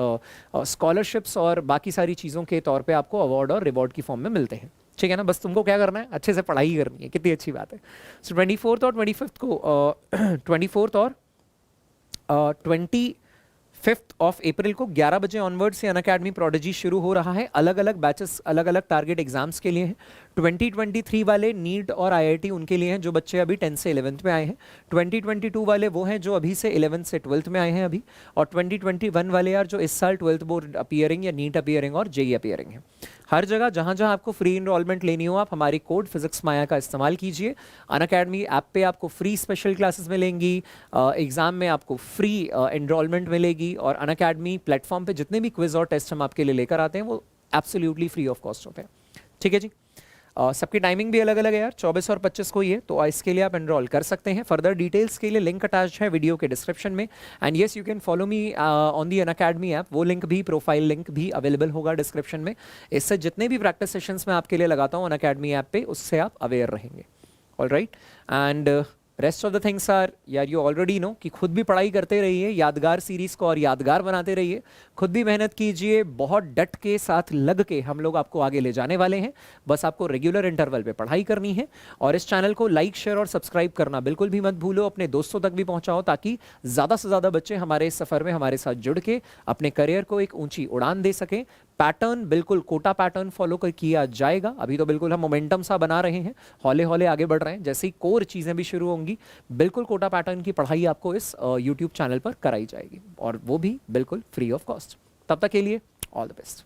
स्कॉलरशिप्स और बाकी सारी चीज़ों के तौर पे आपको अवार्ड और रिवॉर्ड की फॉर्म में मिलते हैं, ठीक है ना। बस तुमको क्या करना है, अच्छे से पढ़ाई करनी है, कितनी अच्छी बात है। सो 24 और 25 को 24 और 25 ऑफ अप्रैल को 11 बजे ऑनवर्ड से अनअकैडमी प्रोडिजी शुरू हो रहा है। अलग अलग बैचेस, अलग अलग टारगेट एग्जाम्स के लिए हैं। 2023 वाले नीट और IIT उनके लिए हैं जो बच्चे अभी 10 से 11th में आए हैं। 2022 वाले वो हैं जो अभी से 11th से 12th में आए हैं अभी। और 2021 वाले यार जो इस साल 12th बोर्ड अपीयरिंग या नीट अपीयरिंग और JEE अपीयरिंग है। हर जगह जहाँ जहाँ आपको फ्री इनरोलमेंट लेनी हो, आप हमारी कोड फिजिक्स माया का इस्तेमाल कीजिए। अनअकैडमी ऐप पे आपको फ्री स्पेशल क्लासेस मिलेंगी, एग्जाम में आपको फ्री इनरोलमेंट मिलेगी और अनअकैडमी प्लेटफॉर्म पे जितने भी क्विज और टेस्ट हम आपके लिए लेकर आते हैं वो एब्सोल्युटली फ्री ऑफ कॉस्ट होते हैं, ठीक है जी। सबकी टाइमिंग भी अलग अलग है यार, 24 और 25 को ही है, तो इसके लिए आप एनरोल कर सकते हैं। फर्दर डिटेल्स के लिए लिंक अटैच है वीडियो के डिस्क्रिप्शन में। And yes you can follow me on the Unacademy app, वो लिंक भी, प्रोफाइल लिंक भी अवेलेबल होगा डिस्क्रिप्शन में। इससे जितने भी प्रैक्टिस सेशंस मैं आपके लिए लगाता हूँ अनअकैडमी ऐप पे, उससे आप अवेयर रहेंगे। Alright, and rest of the things are यार यू ऑलरेडी नो कि खुद भी पढ़ाई करते रहिए, यादगार सीरीज़ को और यादगार बनाते रहिए, खुद भी मेहनत कीजिए, बहुत डट के साथ लग के हम लोग आपको आगे ले जाने वाले हैं। बस आपको रेगुलर इंटरवल पे पढ़ाई करनी है और इस चैनल को लाइक, शेयर और सब्सक्राइब करना बिल्कुल भी मत भूलो। अपने दोस्तों तक भी पहुंचाओ ताकि ज़्यादा से ज़्यादा बच्चे हमारे इस सफ़र में हमारे साथ जुड़ के अपने करियर को एक ऊंची उड़ान दे सकें। पैटर्न बिल्कुल कोटा पैटर्न फॉलो कर किया जाएगा। अभी तो बिल्कुल हम मोमेंटम सा बना रहे हैं, हौले हौले आगे बढ़ रहे हैं। जैसे ही कोर चीज़ें भी शुरू होंगी, बिल्कुल कोटा पैटर्न की पढ़ाई आपको इस YouTube चैनल पर कराई जाएगी और वो भी बिल्कुल फ्री ऑफ कॉस्ट। तब तक के लिए ऑल द बेस्ट।